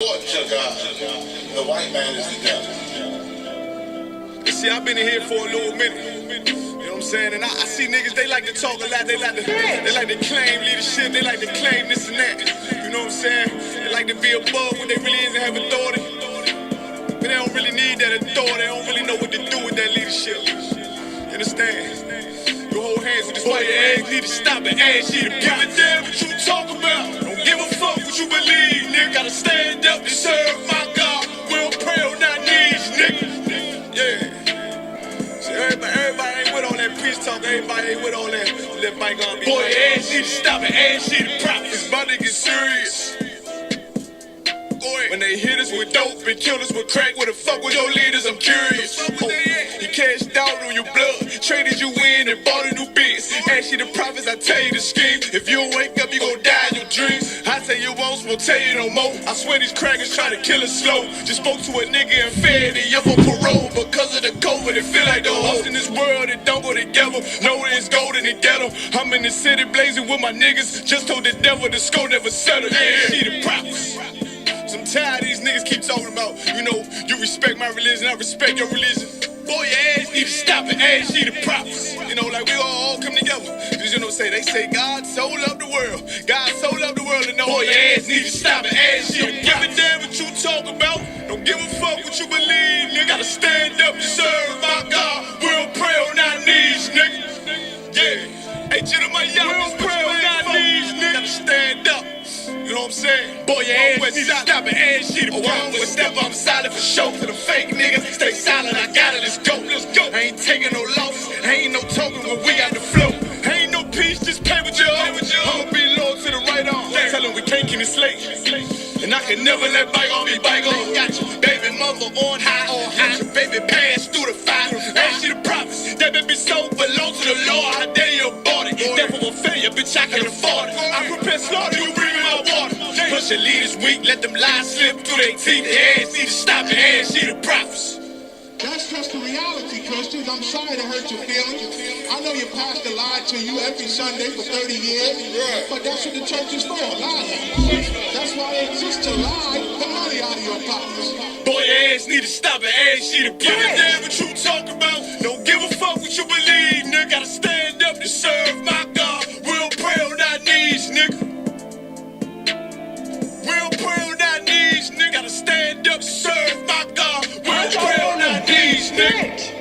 To God, the white man is the devil. See, I've been in here for a little minute. You know what I'm saying? And I see niggas, they like to talk a lot. They like to claim leadership. They like to claim this and that. You know what I'm saying? They like to be above what they really is and have authority. But they don't really need that authority. They don't really know what to do with that leadership. You understand? You hold hands with this white man. Need to stop and ask you to give a damn what you talk about. Don't give a fuck what you believe, nigga. Gotta stand up and serve my God. We don't pray on our knees, nigga. Yeah. See, everybody ain't with all that peace talk. Everybody ain't with all that bygone. Boy, ask you to stop and ask you to prop. It's about to get serious. When they hit us with dope and kill us with crack, where the fuck with your leaders? I'm curious. He cashed out on your blood, traded you in and bought a new biz. Ask you the prophets, I tell you the scheme. If you don't wake up, you gon' die in your dreams. I say you won't, won't tell you no more. I swear these crackers try to kill us slow. Just spoke to a nigga and fed it up on parole. Because of the COVID, it feel like the host in this world, it don't go together. Know it's gold in the ghetto. I'm in the city blazing with my niggas. Just told the devil the score never settle. Yeah, see the prophets. I'm tired of these niggas keep talking about, you know, you respect my religion, I respect your religion. Boy, your ass need to stop and ask you the prophets. You know, like we all come together. Cause you know, they say God so loved the world. God so loved the world and know boy, your ass need to stop and ask you. Don't give a damn what you talk about. Don't give a fuck what you believe, nigga. Gotta stand up and serve my God. We don't pray on our knees, nigga. Yeah. Hey, Jeremiah, we don't pray on our knees, nigga. Gotta stand up. You know what I'm saying? Boy, your ass need to stop and ask you to prop. I don't step, I'm silent for show. To the fake niggas, stay silent, I got it, let's go. Let's go. I ain't taking no losses, ain't no token when we got the flow. Ain't no peace, just play with you. I'ma be loyal to the right arm. Tell him we can't keep it slave. And I can never let bygone be bygone. Got your baby mother on high. Got your baby pass through the fire. Ask you the prophets, that baby soul belong to the Lord. How dare you abort it? Devil will fail you, bitch, I can afford it. I prepare slaughter, you bring me my water. Plus your leaders weak, let them lies slip through their teeth. Their ass need to stop and ask you the prophets. That's just the reality, Christians. I'm sorry to hurt your feelings. I know your pastor lied to you every Sunday for 30 years, but that's what the church is for, lying. That's why they exist to lie the money out of your pockets. Boy, your ass need to stop and ask you to give a damn what you talk about. Don't give a fuck what you believe, nigga. Gotta stand up to serve my God. We don't pray on our knees, nigga. We don't pray on our knees, nigga. Gotta stand up to serve my God. We don't pray on our knees, nigga.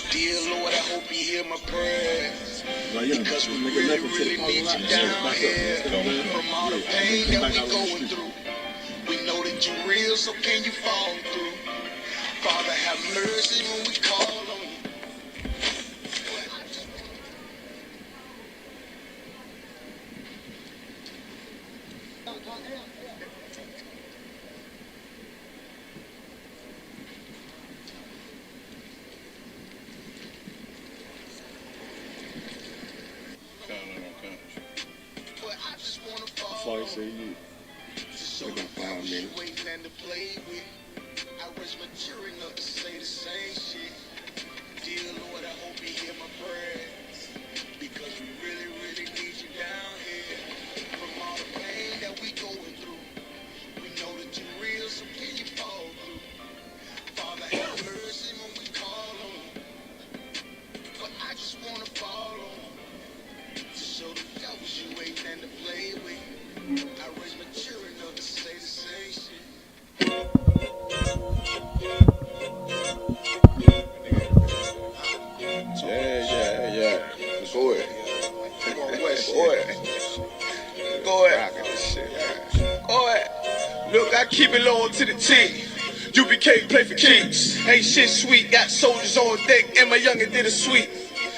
Dear Lord, I hope you hear my prayers. Because we really, really need you down here. From all the pain that we going through, we know that you're real, so can you fall through? Father, have mercy when we call on you. Sorry, say you. So I was waiting and to play with. I was mature enough to say the same shit. Dear Lord, I hope you hear my prayers. Because we really, really need you down here. From all the pain that we going through, we know that you're real, so can you fall through? Father, have mercy when we call on you. But I just want to fall on you. To show the devils you ain't and to play with. I was mature enough to say the same shit. Yeah. Go ahead. Go ahead. Look, I keep it loyal to the team. UBK play for keeps. Ain't shit sweet, got soldiers on deck, and my youngin' did a sweep.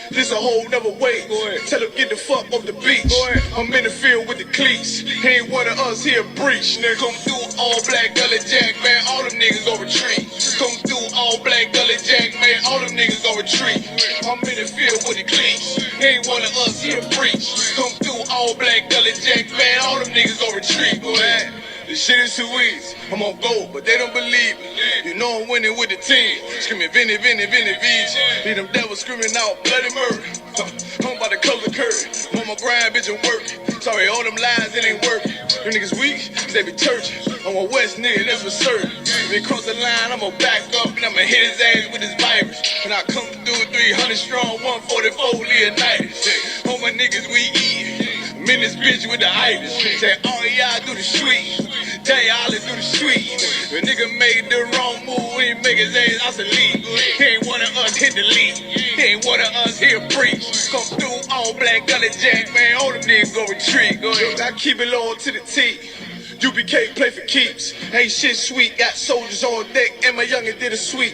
This a whole nother way. Tell him get the fuck off the beach. I'm in the field with the cleats. He ain't one of us, he a breach. Nigga, come through all black gully jack, man. All them niggas gon' retreat. Come through all black gully jack, man. All them niggas gon' retreat. I'm in the field with the cleats. He ain't one of us, he a breach. Come through all black gully jack, man. All them niggas gon' retreat. This shit is too easy. I'm on gold, but they don't believe me. You know I'm winning with the team. Screaming Vinny, Vinny, Vinny, VG. Leave them devils screaming out bloody murder. I'm about to close the curtain. I'm on my grind, bitch, and work. Sorry, all them lies, it ain't working. Them niggas weak, they be church. I'm a West nigga, that's for certain. If he cross the line, I'ma back up and I'ma hit his ass with his virus. And I come through 300 strong, 144 Leonidas. All my niggas, we eat. I'm in this bitch with the itis. Say, all y'all do the sweet. Tell y'all to do the sweet. The nigga made the wrong move, he make his ass out the league. He ain't one of us hit the league. He ain't one of us here preach. Come through all black gully jack, man. All them niggas go retreat. Go ahead. I keep it low to the T. UBK play for keeps. Ain't shit sweet. Got soldiers on deck, and my youngin' did a sweep.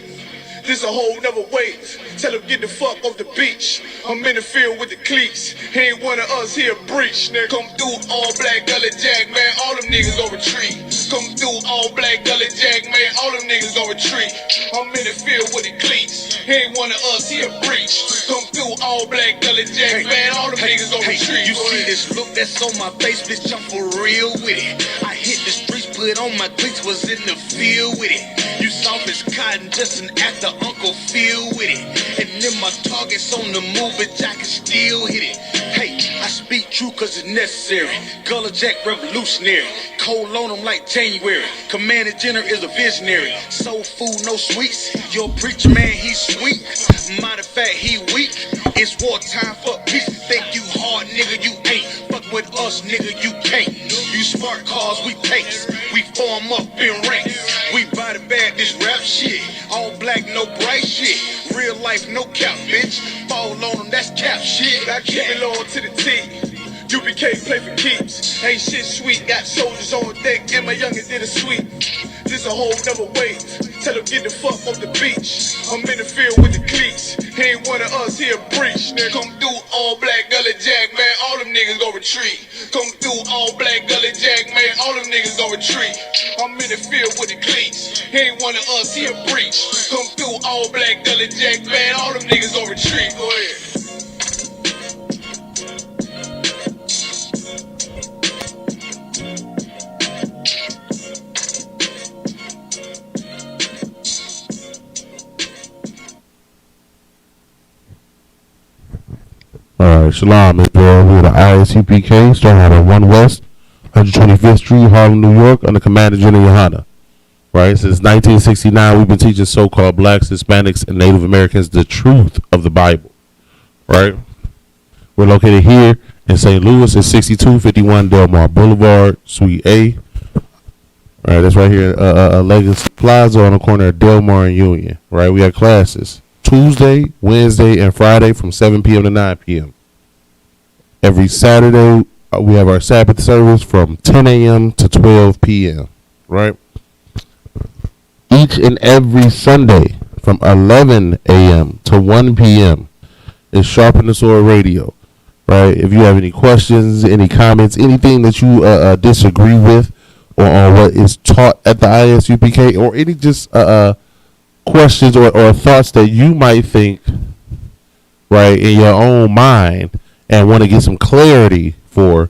This a whole nother wave. Tell him get the fuck off the beach. I'm in the field with the cleats. He ain't one of us here breach. Nigga, come through all black gully jack, man. All them niggas go retreat. Come through all black gully jack, man. All them niggas go retreat. I'm in the field with the cleats. He ain't one of us here breach. Come through all black gully jack, man. All them niggas go retreat. You see this look that's on my face, bitch? I'm for real with it. I hit the streets, put on my cleats, was in the field with it. You soft as cotton, just an actor, Uncle Phil with it. And then my targets on the move, bitch, I can still hit it. Hey, I speak true cause it's necessary. Gullah Jack revolutionary. Cold on them like January. Commander General is a visionary. Soul food, no sweets. Your preacher man, he's sweet. Matter of fact, he weak. It's wartime for peace. Think you hard, nigga, you ain't. Fuck with us, nigga, you can't. You smart cars, we pace. We form up in ranks. We body bag this rap shit. All black, no bright shit. Real life, no cap, bitch. Fall on them, that's cap shit. I keep it low to the T. UBK play for keeps. Ain't shit sweet. Got soldiers on deck, and my youngin' did a sweep. This a whole nother wave. Tell him get the fuck off the beach. I'm in the field with the cleats. He ain't one of us here breach. Nigga, come through all black gully jack, man. All them niggas go retreat. Come through all black gully jack, man. All them niggas go retreat. I'm in the field with the cleats. He ain't one of us here breach. Come through all black gully jack, man. All them niggas go retreat. Go ahead. Alright, Shalom, Israel. We're the ISUPK, starting out on 1 West, 125th Street, Harlem, New York, under Commander General Yohana. Right, since 1969, we've been teaching so-called blacks, Hispanics, and Native Americans the truth of the Bible. Right? We're located here in St. Louis at 6251 Delmar Boulevard, Suite A. Right, that's right here at Legacy Plaza on the corner of Delmar and Union. Right, we have classes Tuesday, Wednesday, and Friday from 7 p.m. to 9 p.m. Every Saturday, we have our Sabbath service from 10 a.m. to 12 p.m. Right? Each and every Sunday from 11 a.m. to 1 p.m. is Sharpen the Sword Radio. Right? If you have any questions, any comments, anything that you disagree with or on what is taught at the ISUPK, or any just questions or thoughts that you might think, right, in your own mind and want to get some clarity from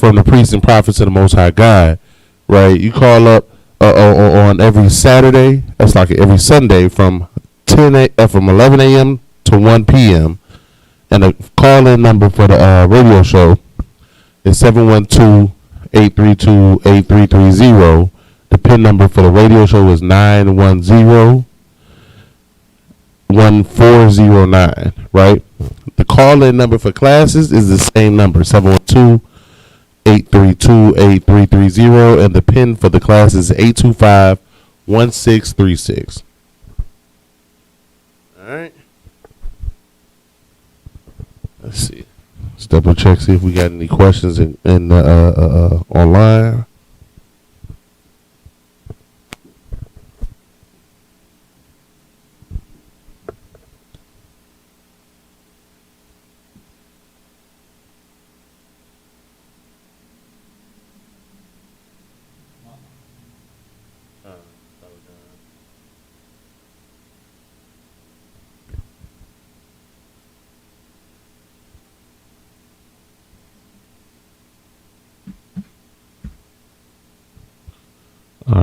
the priests and prophets of the Most High God, right, you call up on every Saturday, that's like every Sunday from 11 a.m. to 1 p.m. and the call-in number for the radio show is 712-832-8330. The PIN number for the radio show is 910-1409, right? The call-in number for classes is the same number, 712-832-8330, and the PIN for the class is 825-1636. All right. Let's see. Let's double check, see if we got any questions in online.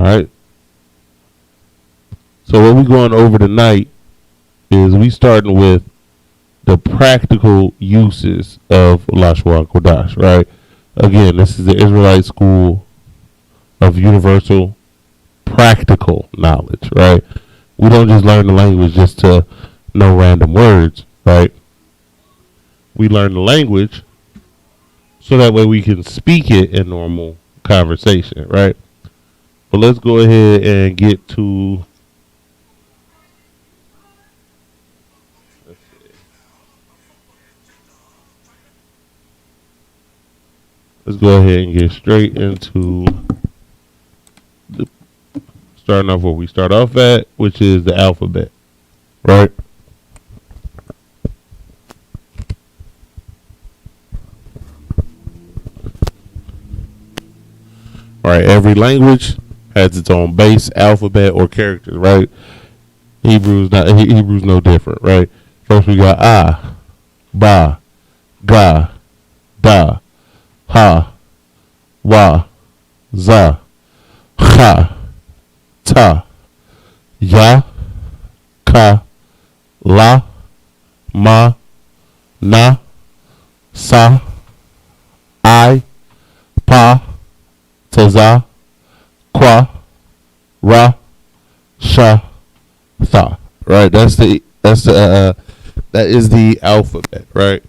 right. So what we're going over tonight is we starting with the practical uses of Lashawan Qadash, right? Again, this is the Israelite School of Universal Practical Knowledge, right? We don't just learn the language just to know random words, right? We learn the language so that way we can speak it in normal conversation, right? But let's go ahead and get to. Let's go ahead and get straight into starting off where we start off at, which is the alphabet, right? All right, every language has its own base alphabet or characters, right? Hebrew's no different, right? First we got ba, ga, da, ha, wa, za, cha, ta, ya, ka, la, ma, na, sa, I, pa, taza, kwa, ra, sha, tha. Right? That is the alphabet, right?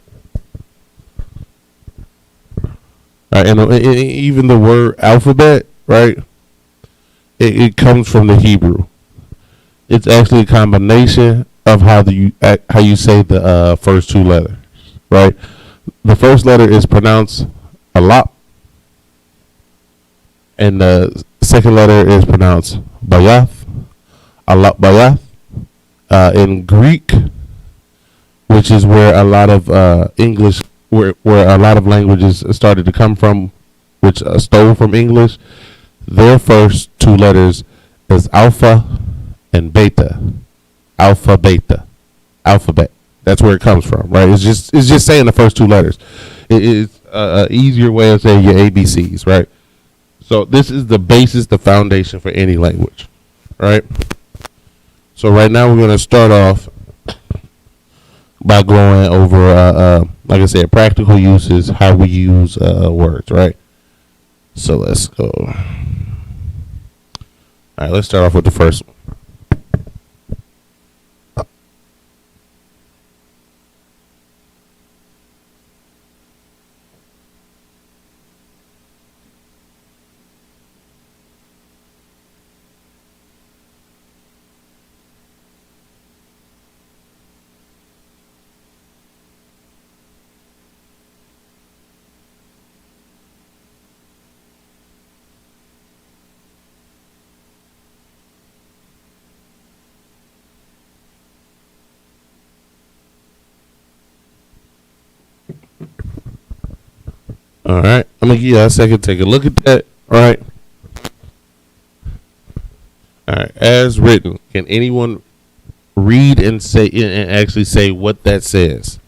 Right, and even the word alphabet, right? It comes from the Hebrew. It's actually a combination of how you say the first two letters, right? The first letter is pronounced alap, and the second letter is pronounced bayath, alap bayath. In Greek, which is where a lot of English, where a lot of languages started to come from, which stole from English, their first two letters is alpha and beta. Alpha, beta. Alphabet. That's where it comes from, right? It's just saying the first two letters. It's an easier way of saying your ABCs, right? So this is the basis, the foundation for any language, right? So right now we're going to start off by going over, like I said, practical uses, how we use words, right? So let's go. All right, let's start off with the first one. All right, I'm gonna give you a second. Take a look at that. All right. All right. As written, can anyone read and say and actually say what that says?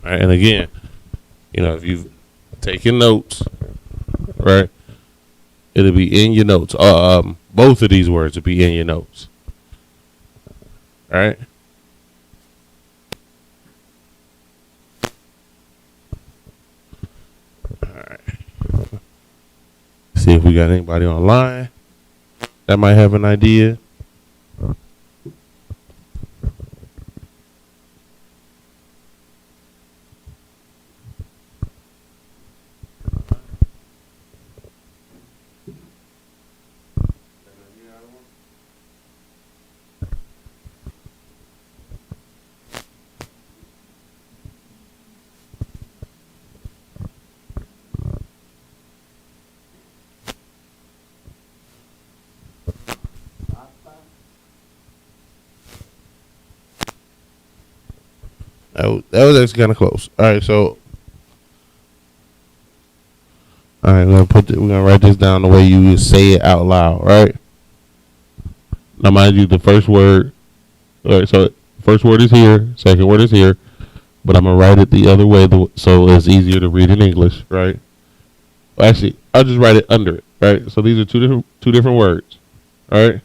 All right, and again, if you've taken notes, right? It'll be in your notes. Both of these words will be in your notes. All right. All right. See if we got anybody online that might have an idea. That was actually kind of close. All right, so we're gonna write this down the way you say it out loud, right? Now, mind you, the first word All right, so first word is here, second word is here, but I'm gonna write it the other way, so it's easier to read in English, right? Well, actually, I'll just write it under it, right? So these are two different words, all right?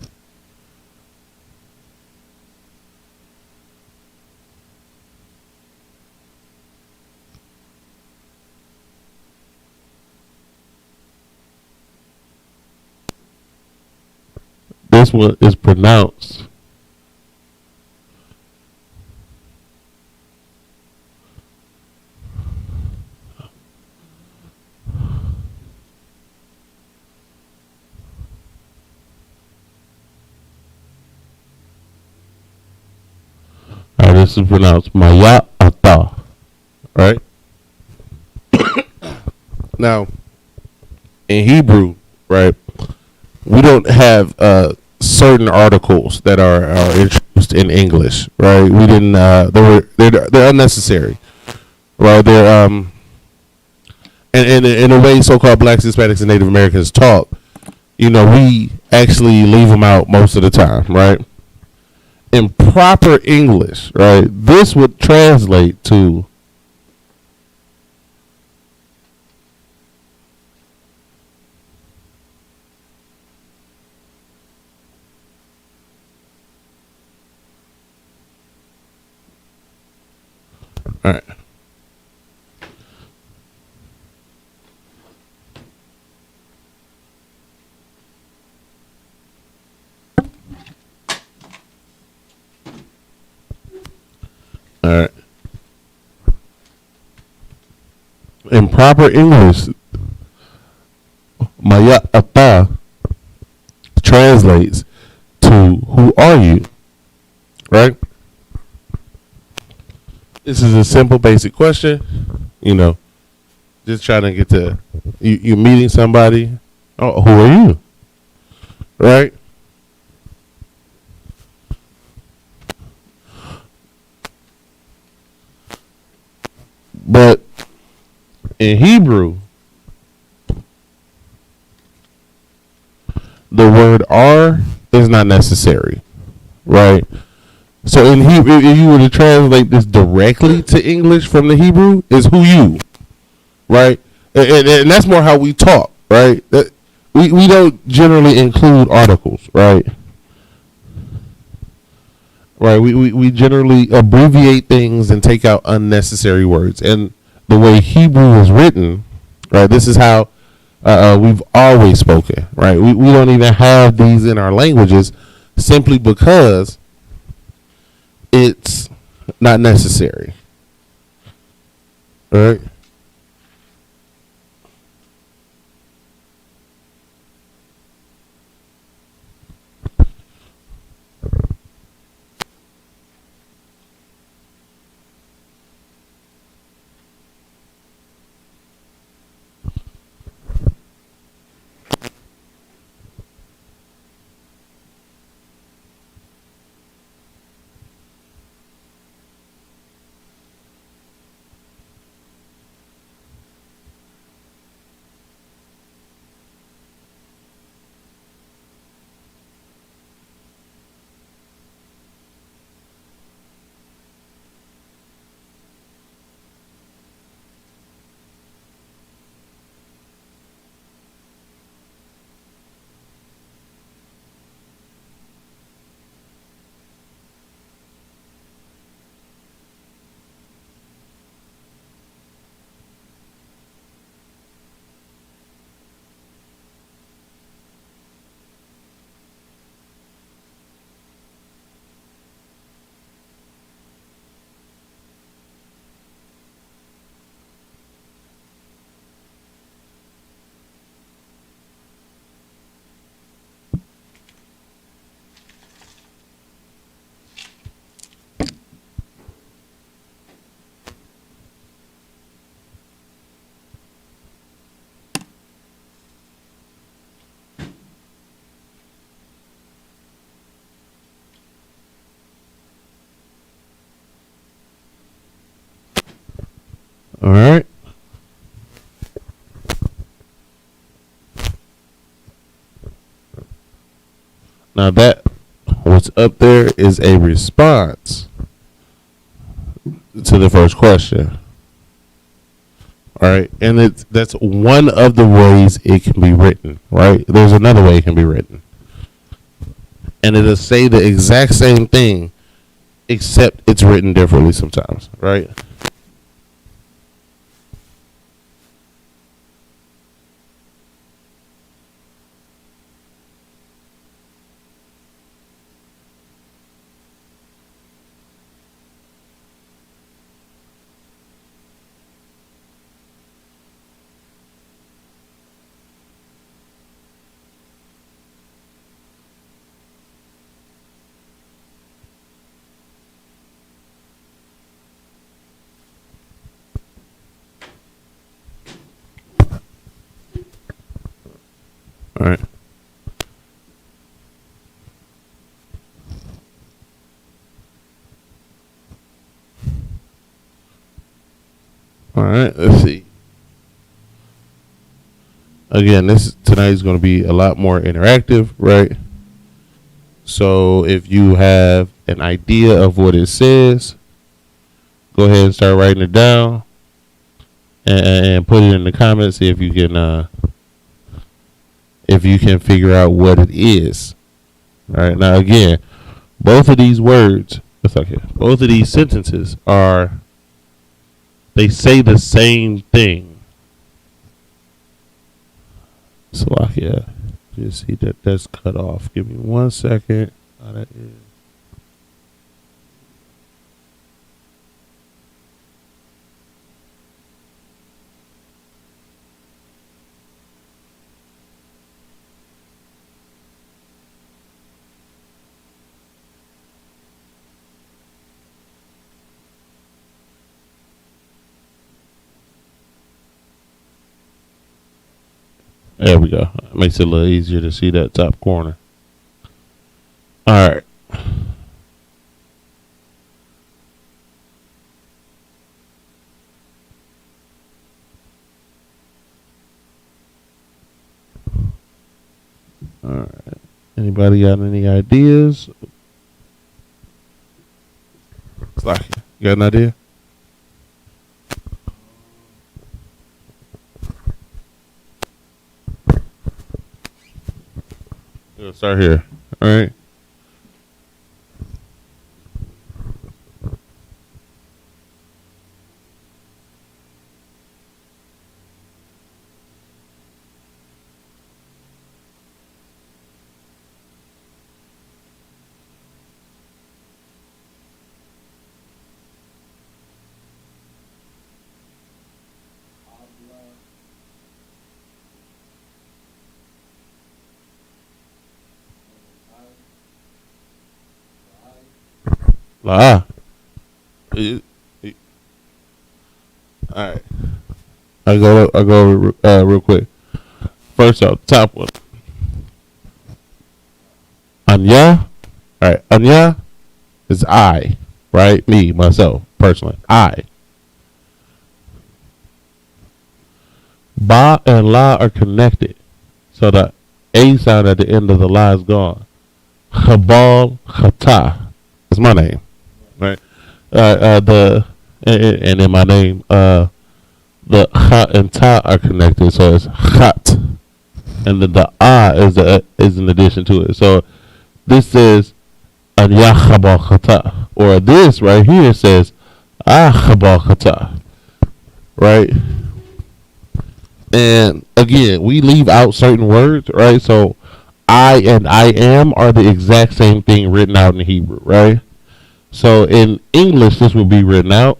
This one is pronounced this is pronounced Maya'ata, right? Now, in Hebrew, right, we don't have certain articles that are introduced in English, right? We didn't. They're unnecessary, right? They're and in a way, so-called blacks, Hispanics, and Native Americans talk. We actually leave them out most of the time, right? In proper English, right, this would translate to all right. All right. In proper English, Maya'ata translates to who are you? Right? This is a simple, basic question. Just trying to get to you meeting somebody. Oh, who are you? Right? But in Hebrew, the word "are" is not necessary, right? So in Hebrew, if you were to translate this directly to English from the Hebrew, is "who you," right? And that's more how we talk, right? We don't generally include articles, right? Right, we generally abbreviate things and take out unnecessary words. And the way Hebrew is written, right, this is how we've always spoken, right? We don't even have these in our languages simply because it's not necessary. All right? All right. Now that was up there is a response to the first question. All right, and that's one of the ways it can be written. Right, there's another way it can be written, and it'll say the exact same thing, except it's written differently sometimes. Right. All right. All right. Let's see. Again, this tonight is going to be a lot more interactive, right? So if you have an idea of what it says, go ahead and start writing it down and put it in the comments. See if you can figure out what it is. All right. Now, again, both of these words, both of these sentences they say the same thing. Salakia, you see that's cut off. Give me 1 second. Oh, that is. There we go. Makes it a little easier to see that top corner. All right. All right. Anybody got any ideas? You got an idea? We'll start here. All right. All right. I'll go over real quick. First off, top one. Anya. All right. Anya is I, right? Me, myself, personally. I. Ba and La are connected. So the A sound at the end of the La is gone. Chabal Chata is my name. Right. And in my name, the cha and ta are connected, so it's chat, and then the is in addition to it. So this says anya chabal chata, or this right here says chabal chata, right? And again, we leave out certain words, right? So I and I am are the exact same thing written out in Hebrew, right? So in English, this would be written out.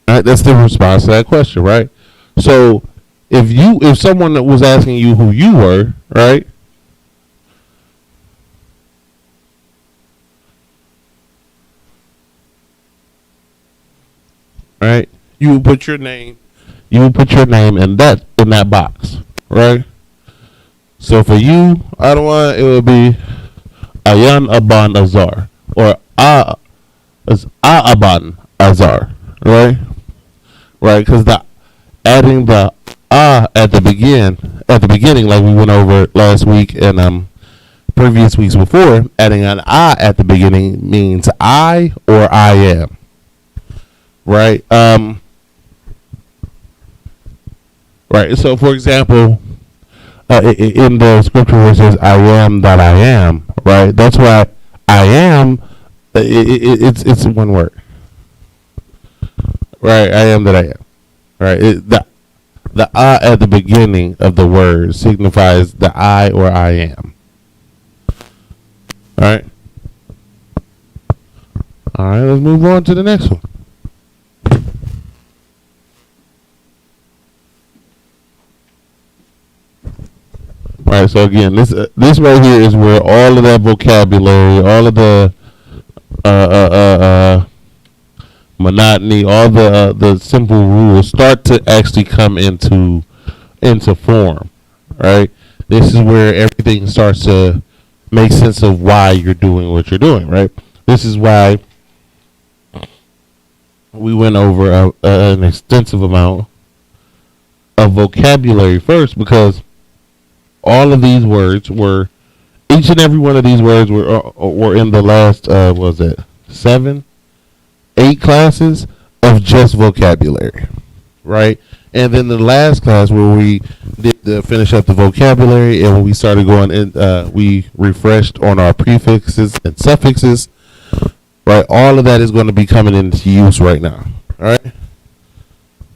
All right, that's the response to that question, right? So if someone was asking you who you were, right? Right? You would put your name in that box, right? So for you, Adawan, it would be Ayan Aban Azar, or Aban Azar, right? Right, because the adding the at the beginning, like we went over last week and previous weeks before, adding an at the beginning means I or I am, right? Right. So, for example, in the scripture where it says "I am that I am," right? That's why I am. It's one word, right? I am that I am, right? The I at the beginning of the word signifies the I or I am. All right. All right. Let's move on to the next one. All right. So again, this right here is where all of that vocabulary, all of the monotony, all the simple rules start to actually come into form, right? This is where everything starts to make sense of why you're doing what you're doing, right? This is why we went over an extensive amount of vocabulary first, because all of these words were, each and every one of these words were in the last what was it, 8 classes of just vocabulary, right? And then the last class where we did finish up the vocabulary, and when we started going in, we refreshed on our prefixes and suffixes, right? All of that is going to be coming into use right now. All right.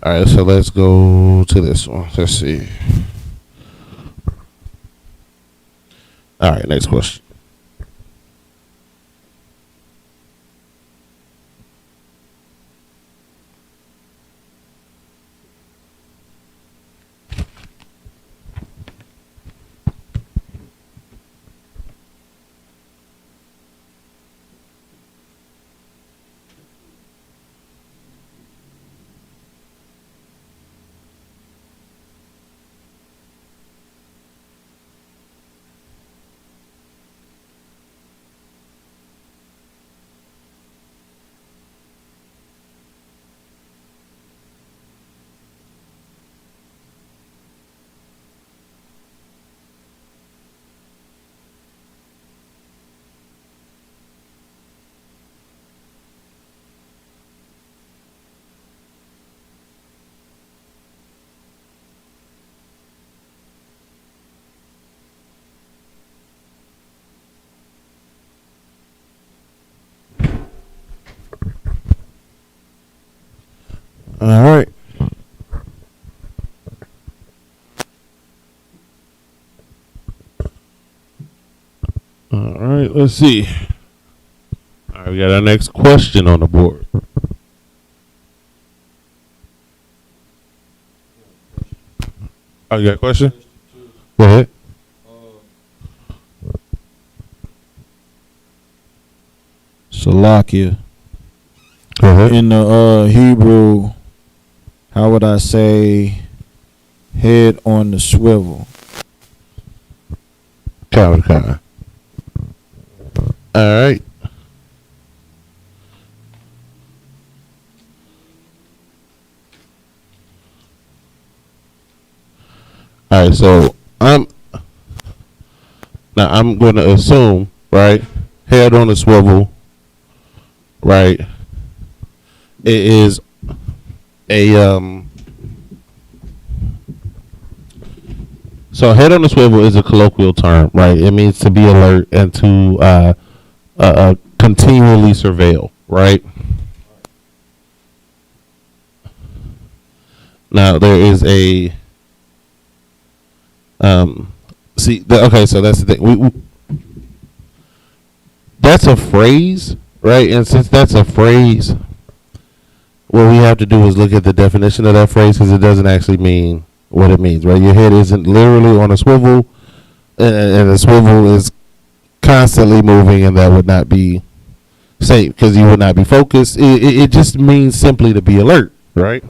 All right. So let's go to this one. Let's see. All right. Next question. All right. All right. Let's see. All right. We got our next question on the board. Oh, you got a question? Go ahead. Salakia. Go ahead. In the Hebrew, how would I say head on the swivel? Kind. All right. All right. So I'm going to assume, right, head on the swivel, right. It is a So head on the swivel is a colloquial term, right? It means to be alert and to continually surveil, right? Now there is a okay, so that's the thing. That's a phrase, right? And since that's a phrase, what we have to do is look at the definition of that phrase, because it doesn't actually mean what it means, right? Your head isn't literally on a swivel, and the swivel is constantly moving, and that would not be safe because you would not be focused. It just means simply to be alert, right?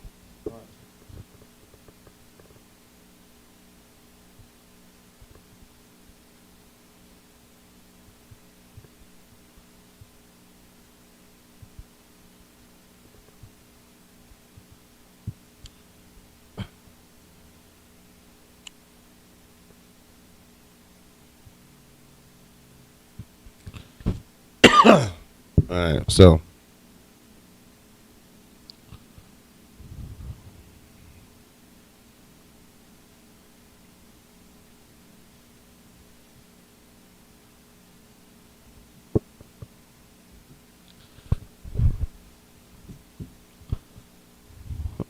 All right, so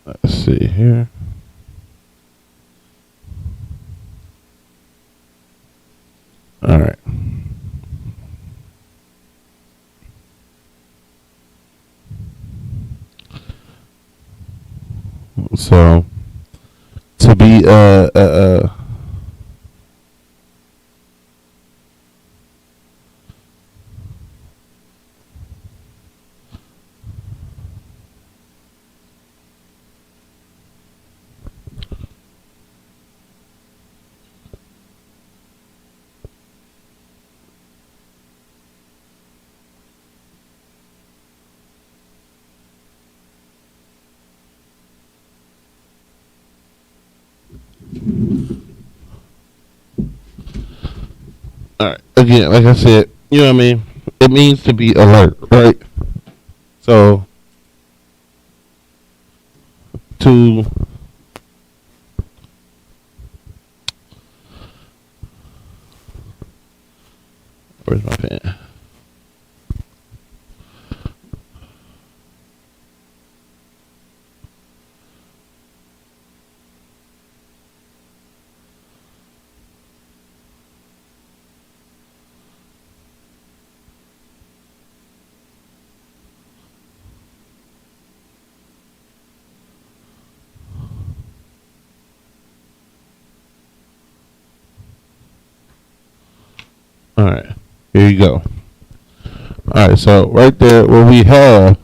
let's see here. All right. So to be all right, again, like I said, you know what I mean? It means to be alert, right? So to where's my pen? All right, here you go. All right, so right there, what we have,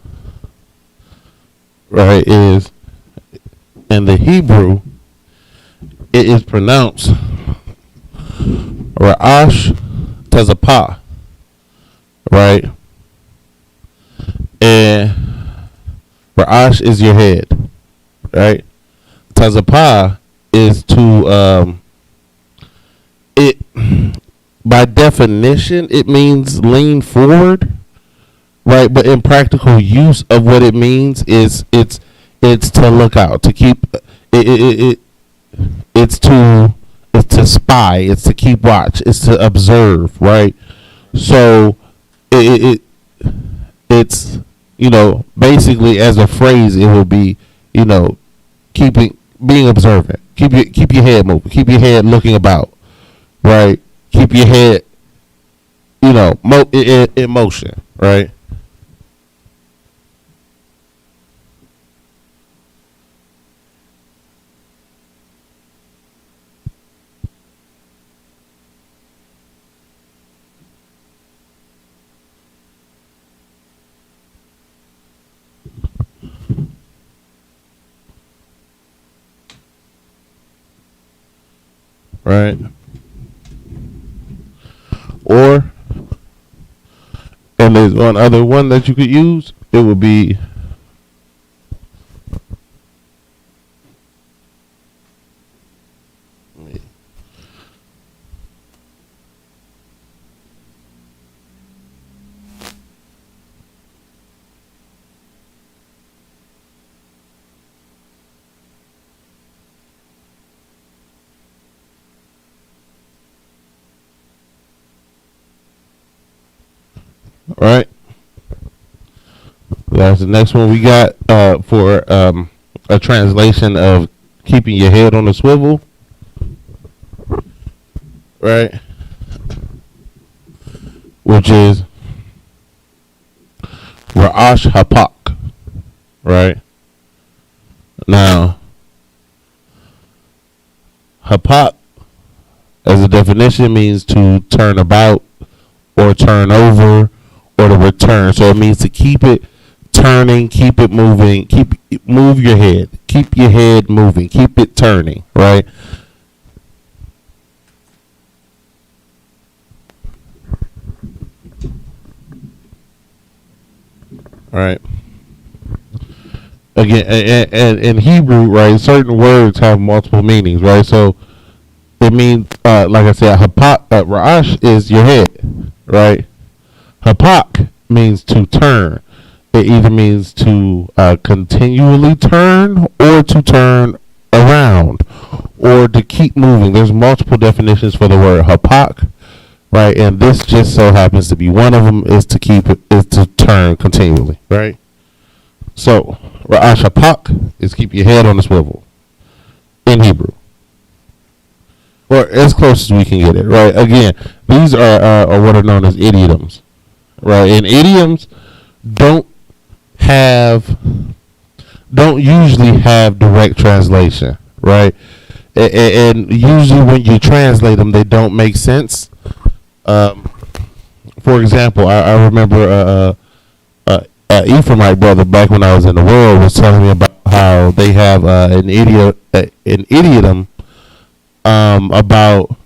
right, is in the Hebrew, it is pronounced Ra'ash Tazapah, right? And Ra'ash is your head, right? Tazapah is to it. By definition, it means lean forward, right? But in practical use of what it means is it's to look out, to keep it's to spy, it's to keep watch, it's to observe, right? So it's basically as a phrase it will be being observant, keep your head moving, keep your head looking about, right? Keep your head, in motion, right? Right. Or, and there's one other one that you could use. It would be right. That's the next one we got for a translation of keeping your head on a swivel, right? Which is Ra'ash Hapak, right? Now, Hapak, as a definition, means to turn about or turn over or to return. So it means to keep it turning, keep it moving, move your head, keep your head moving, keep it turning, right? All right. Again, and in Hebrew, right, certain words have multiple meanings, right? So it means, like I said, Ra'ash is your head, right? Hapak means to turn. It either means to continually turn or to turn around or to keep moving. There's multiple definitions for the word hapak, right? And this just so happens to be one of them is to keep it, is to turn continually, right? So, ra'ash hapak is keep your head on the swivel in Hebrew. Or as close as we can get it, right? Again, these are what are known as idioms, right? And idioms don't usually have direct translation, right? And usually when you translate them, they don't make sense. For example, I remember Ephraimite brother back when I was in the world was telling me about how they have an idiom about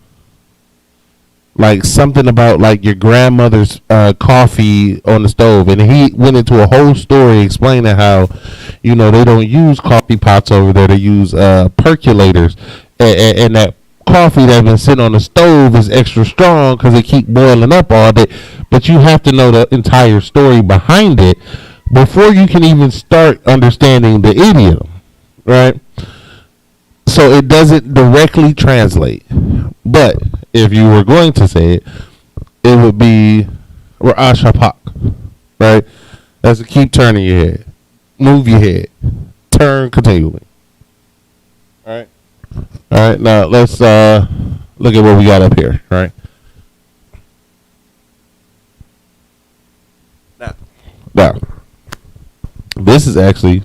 like something about like your grandmother's coffee on the stove, and he went into a whole story explaining how, you know, they don't use coffee pots over there, they use percolators, and that coffee that's been sitting on the stove is extra strong because it keep boiling up all day. But you have to know the entire story behind it before you can even start understanding the idiom, right? So it doesn't directly translate. But if you were going to say it, it would be Ra'ash Hapak, right? That's to keep turning your head. Move your head. Turn continually. Alright? Alright, now let's look at what we got up here, right? Now, this is actually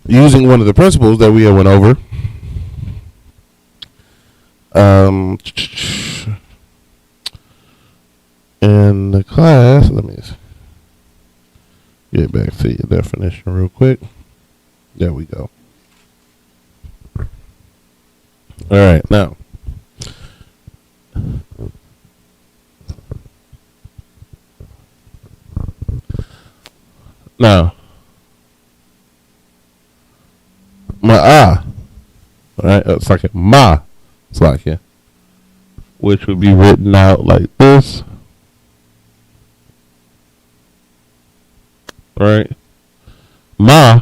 using one of the principles that we had went over. In the class, let me get back to your definition real quick. There we go. All right, now. Ma'ah, right? It's like a ma, it's like it, which would be written out like this, right? Ma,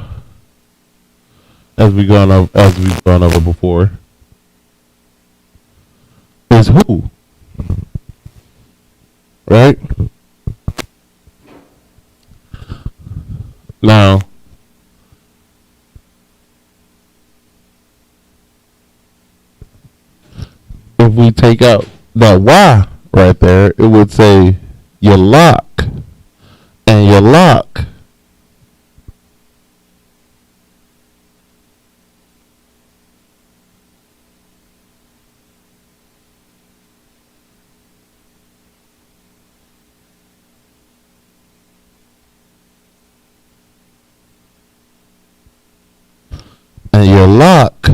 as we've gone over before, is who, right? Now, if we take out that Y right there, it would say your lock and your lock. And your lock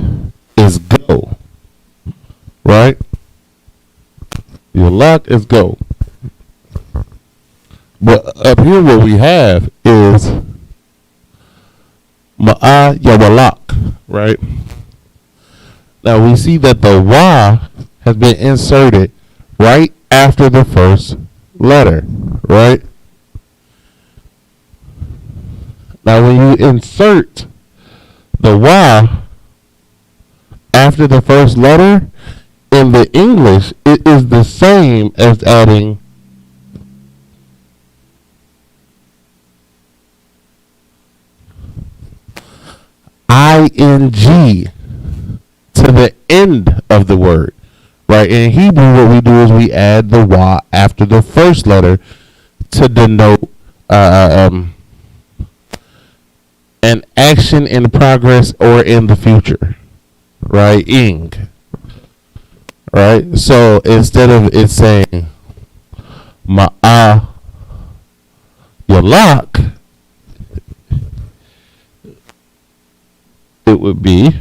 is go. Right? Your lock is go. But up here what we have is Ma'a Yawalak, right? Now we see that the Y has been inserted right after the first letter, right? Now when you insert the Y after the first letter, in the English, it is the same as adding ing to the end of the word, right? In Hebrew, what we do is we add the Y after the first letter to denote an action in progress or in the future, right? Ing. Right? So instead of it saying Ma'a Yalak, it would be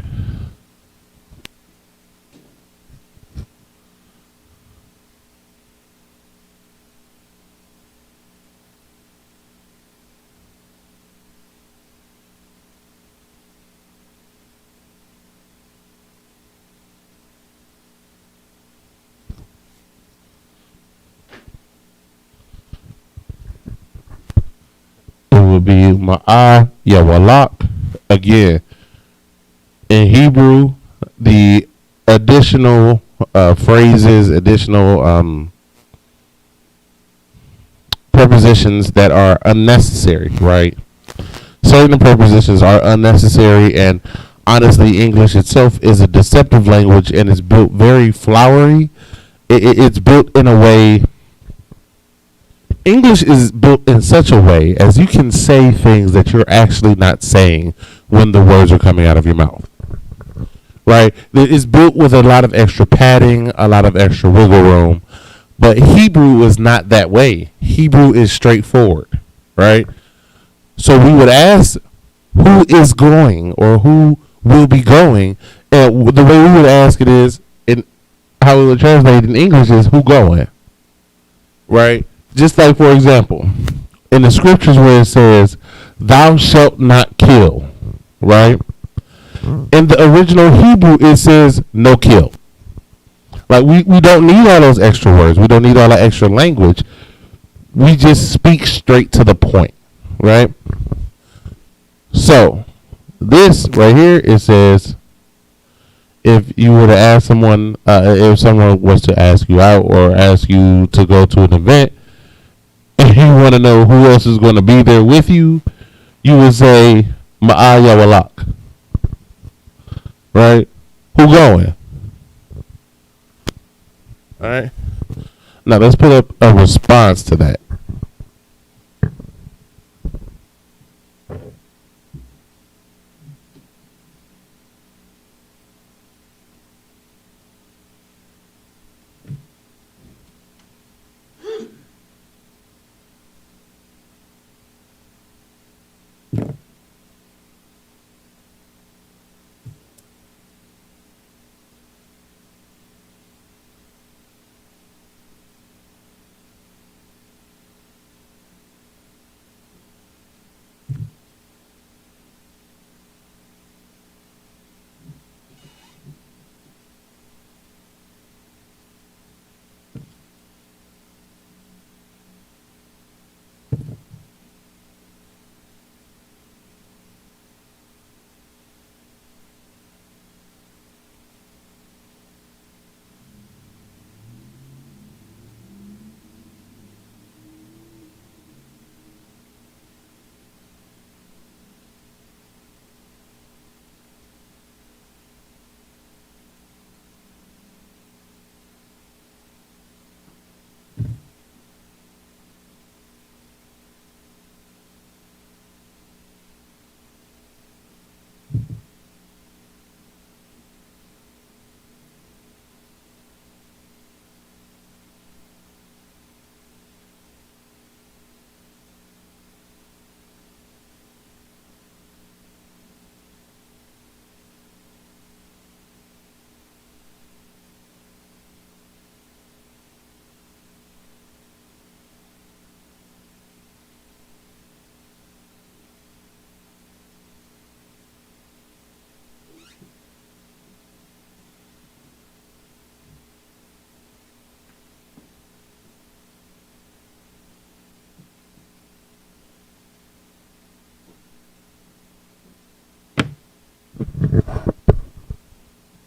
would be Ma'a Yawalak. Again, in Hebrew, the additional phrases, additional prepositions that are unnecessary, right? Certain prepositions are unnecessary, and honestly, English itself is a deceptive language and it's built very flowery. It's built in a way. English is built in such a way as you can say things that you're actually not saying when the words are coming out of your mouth. Right? It's built with a lot of extra padding, a lot of extra wiggle room. But Hebrew is not that way. Hebrew is straightforward. Right? So we would ask who is going or who will be going. And the way we would ask it is, and how we would translate in English is who going. Right? Just like, for example, in the scriptures where it says, thou shalt not kill, right? In the original Hebrew, it says no kill. Like, we don't need all those extra words. We don't need all that extra language. We just speak straight to the point, right? So, this right here, it says, if you were to ask someone, if someone was to ask you out or ask you to go to an event, and you want to know who else is going to be there with you, you would say, Ma'aya Walak. Right? Who going? Alright? Now let's put up a response to that.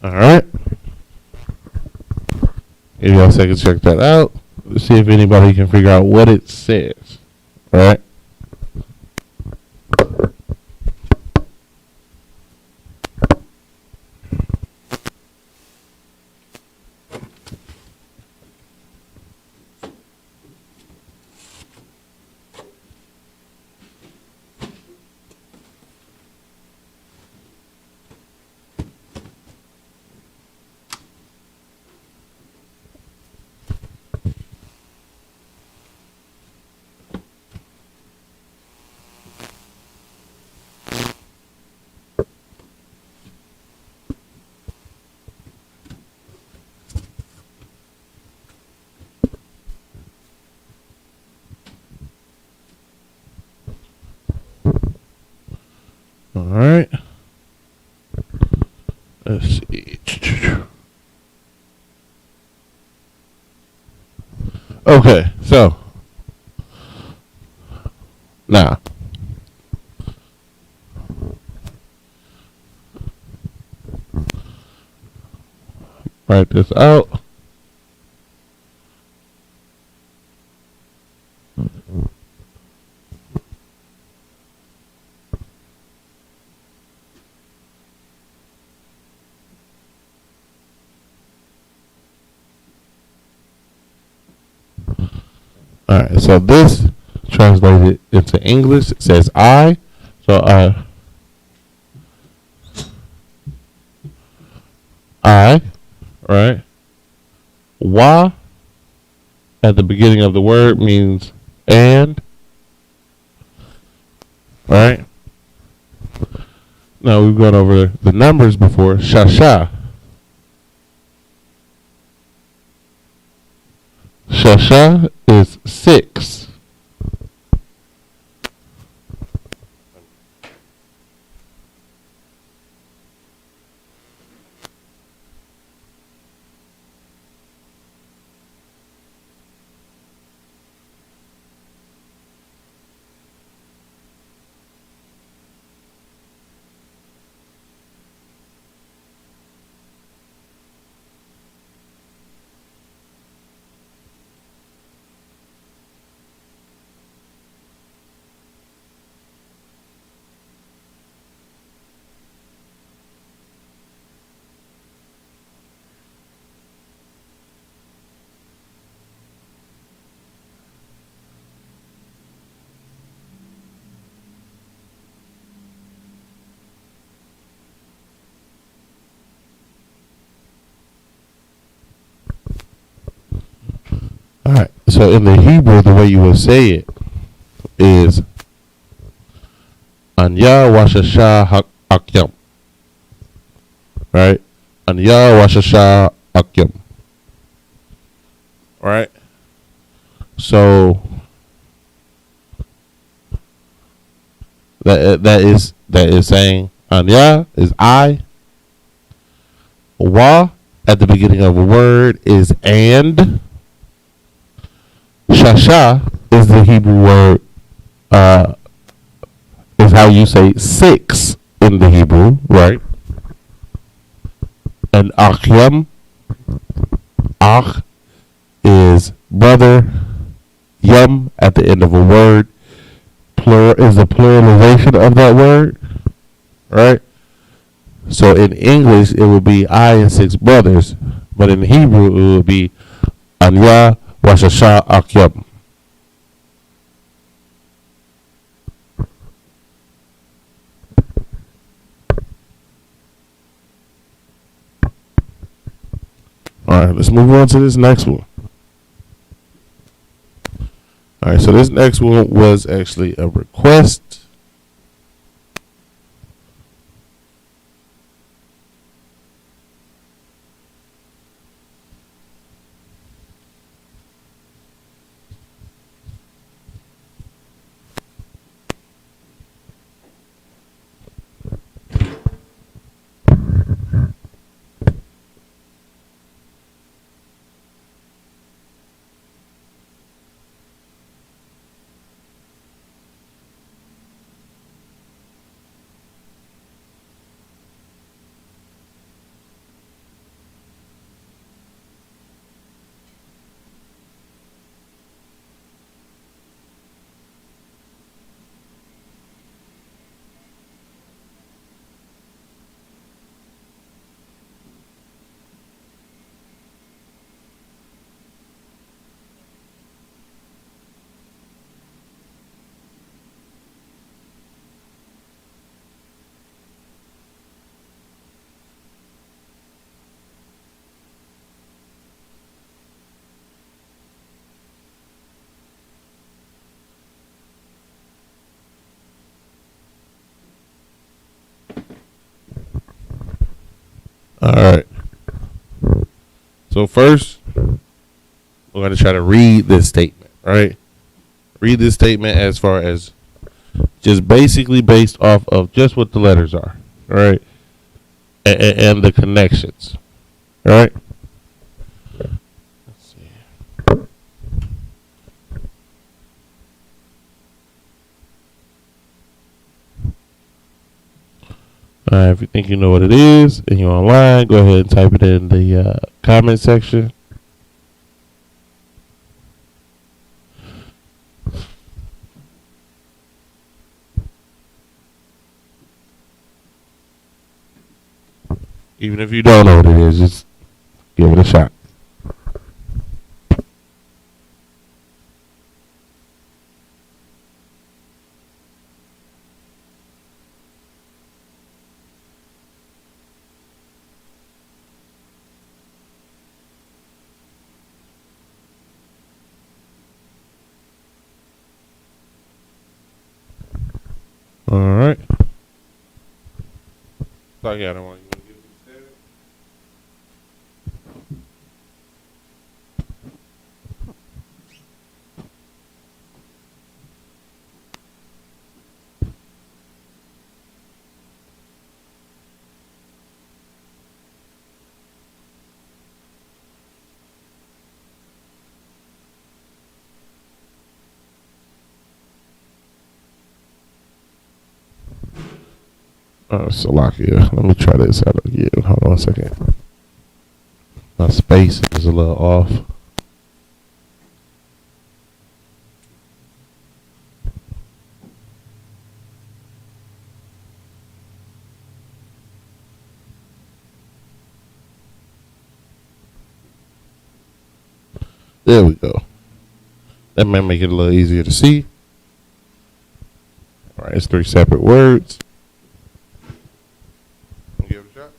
Alright. Give y'all a second to check that out. Let's see if anybody can figure out what it says. Alright. Alright. Let's see. Okay, so now write this out. Alright, so this translated into English says I. So I, right? Wa at the beginning of the word means and, right? Now we've gone over the numbers before. Shasha. Shasha is 6. Alright, so in the Hebrew, the way you would say it is Anya Washasha Akyam. Right? Anya Washasha Akyam. Right? So that is saying Anya is I. Wa at the beginning of a word is and. Shasha is the Hebrew word, is how you say 6 in the Hebrew, right? And Achyam, Ach is brother, Yum at the end of a word, plural is the pluralization of that word, right? So in English it would be I and 6 brothers, but in Hebrew it would be Anya Washasha Akyam. Alright, let's move on to this next one. Alright, so this next one was actually a request. Alright. So first, we're going to try to read this statement, right? Read this statement as far as just basically based off of just what the letters are, right? And the connections, right? Let's see. If you think you know what it is and you're online, go ahead and type it in the comment section. Even if you don't know what it is, just give it a shot. All right. So yeah, I don't want you to get it. Salakia. Let me try this out again. Hold on a second. My space is a little off. There we go. That might make it a little easier to see. All right, it's 3 separate words. Give it a shot.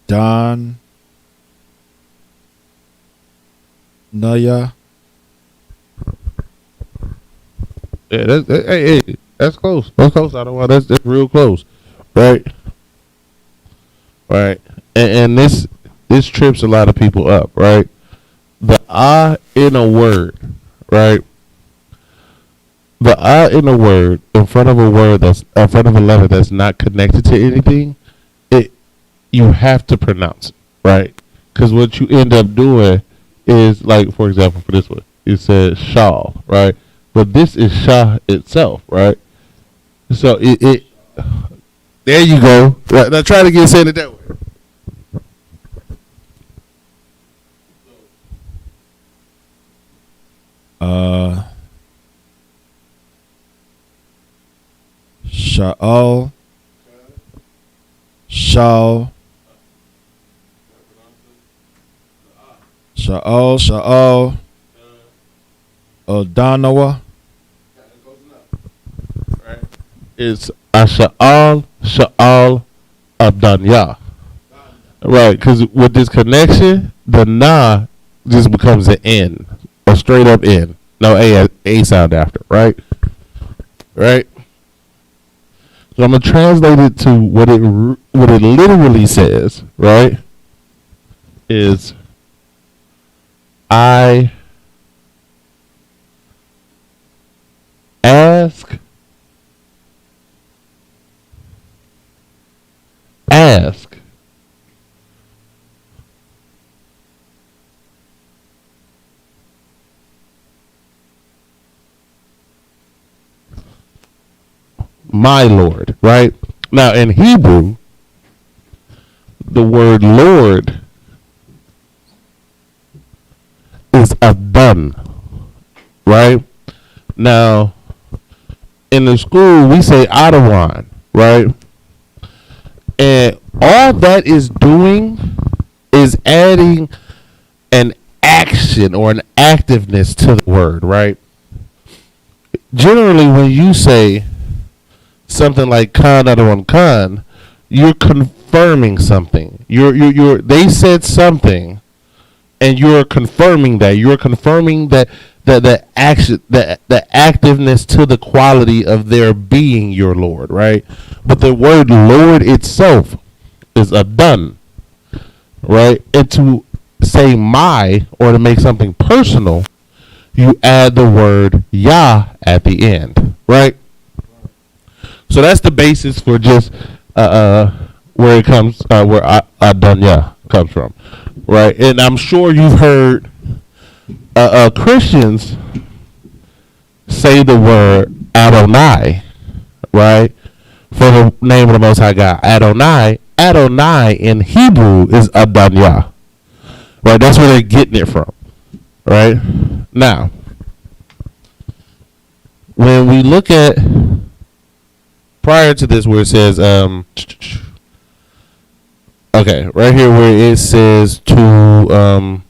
Don Naya. Yeah, hey, that's close. That's close. I don't want that's real close, right? Right, and this trips a lot of people up, right? The I in a word, right? The I in a word in front of a word that's in front of a letter that's not connected to anything, you have to pronounce it, right? Because what you end up doing is, like, for example, for this one, it says shawl, right? But this is Shah itself, right? So it there you go. Now try to get it that way. Sha'al, Danawa. Right. It's Sha'al Abdanya. Right, because with this connection, the na just becomes an N, a straight up N. No A sound after, right? Right. So I'm gonna translate it to what it what it literally says, right, is I ask my Lord, right? Now in Hebrew, the word Lord is Adon, right? Now in the school we say Adawan, right? And all that is doing is adding an action or an activeness to the word, right? Generally, when you say something like Khan Adawan Khan, you're confirming something. They said something, and you're confirming that. You're confirming that the action, the activeness to the quality of their being your Lord, right? But the word Lord itself is a done, right? And to say my, or to make something personal, you add the word Yah at the end, right? So that's the basis for just where it comes, where Adon Yah comes from, right? And I'm sure you've heard Christians say the word Adonai, right? For the name of the Most High God, Adonai. Adonai in Hebrew is Adon Yah, right? That's where they're getting it from, right? Now, when we look at prior to this, where it says, okay, right here where it says to,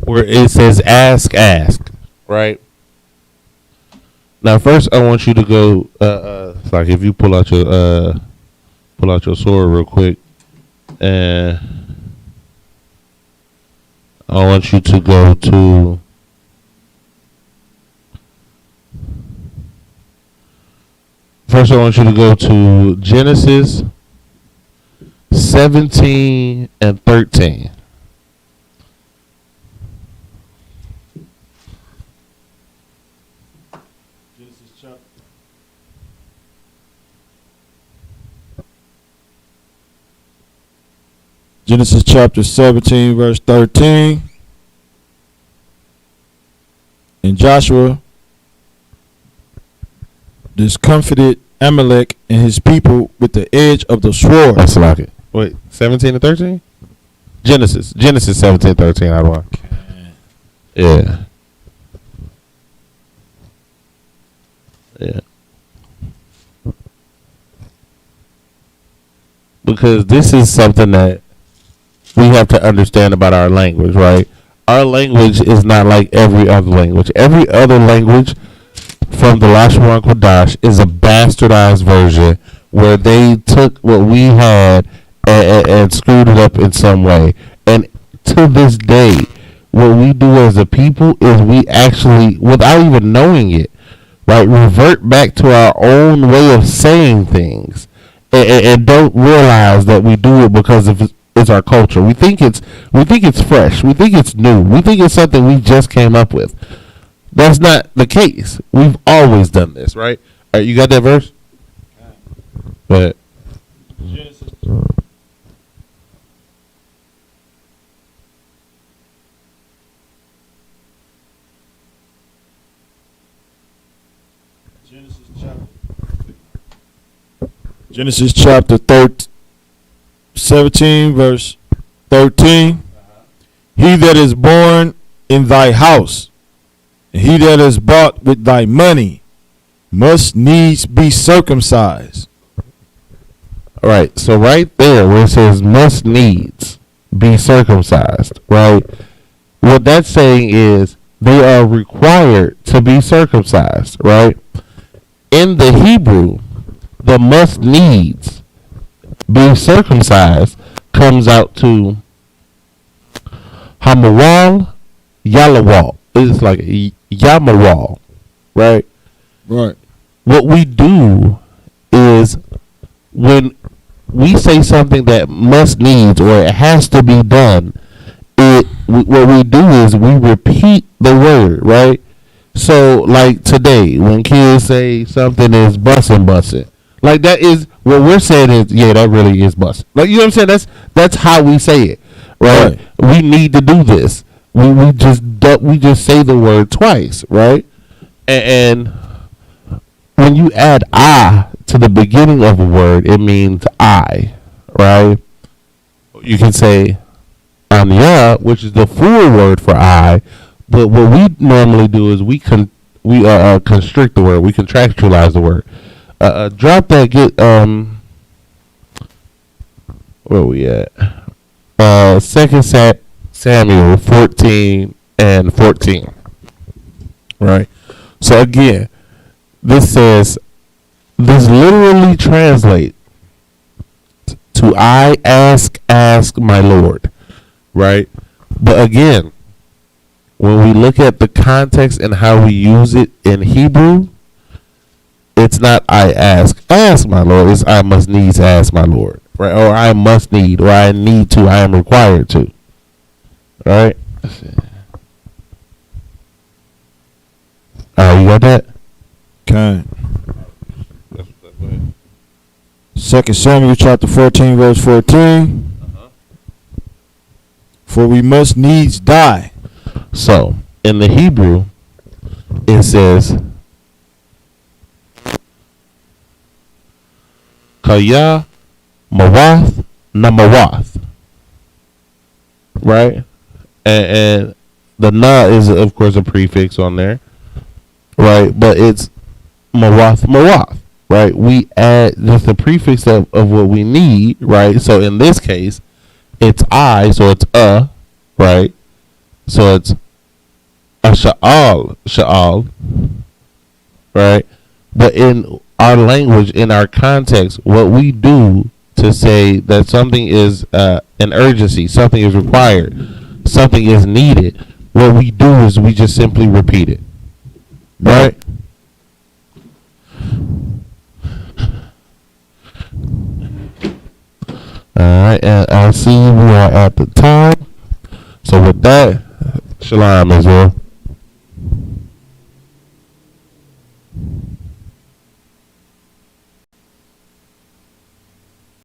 where it says ask, right? Now, first, I want you to go. It's like if you pull out your sword real quick, and I want you to go to. First, I want you to go to Genesis 17 and 13. Genesis chapter 17, verse 13. And Joshua discomfited Amalek and his people with the edge of the sword. That's like it. Wait, 17 and 13? Genesis 17, 13. I want. Yeah. Yeah. Because this is something that we have to understand about our language, right? Our language is not like every other language. Every other language from the Lashawan Qadash is a bastardized version where they took what we had and screwed it up in some way. And to this day, what we do as a people is we actually, without even knowing it, right, revert back to our own way of saying things and don't realize that we do it because of it's our culture. We think it's fresh. We think it's new. We think it's something we just came up with. That's not the case. We've always done this, right? All right, you got that verse? Go ahead. Genesis chapter 17, verse 13. He that is born in thy house, and he that is bought with thy money, must needs be circumcised. All right, so right there where it says must needs be circumcised, right? What that's saying is they are required to be circumcised, right? In the Hebrew, the must needs be circumcised comes out to Hamawal Yalawal. It's like Yamawal, right? Right. what we do is when we say something that must needs or it has to be done, what we do is we repeat the word, right? So like today, when kids say something is bussin', like that is what we're saying is, yeah, that really is bussin'. Like, you know what I'm saying? That's how we say it, right? We need to do this. We just say the word twice, right? And when you add "I" to the beginning of a word, it means I, right? You can say "anya," which is the full word for I, but what we normally do is we constrict the word, we contractualize the word. Drop that. Get where we at? 2 Samuel 14:14. Right. So again, this literally translates to "I ask my Lord," right? But again, when we look at the context and how we use it in Hebrew, it's not "I ask my Lord," it's "I must needs ask my Lord," right? Or "I must need," or "I need to," "I am required to," right? You got that? Okay. 2 Samuel chapter 14 verse 14. For we must needs die. So in the Hebrew, it says Kaya Mawath Namawath, right? And the na is of course a prefix on there, right? But it's Mawath, right? We add just the prefix of what we need, right? So in this case, it's I, so it's right? So it's a sha'al, right? But in our language, in our context, what we do to say that something is an urgency, something is required, something is needed, what we do is we just simply repeat it, right? Alright, and I see we are at the time. So with that, shalom, Israel.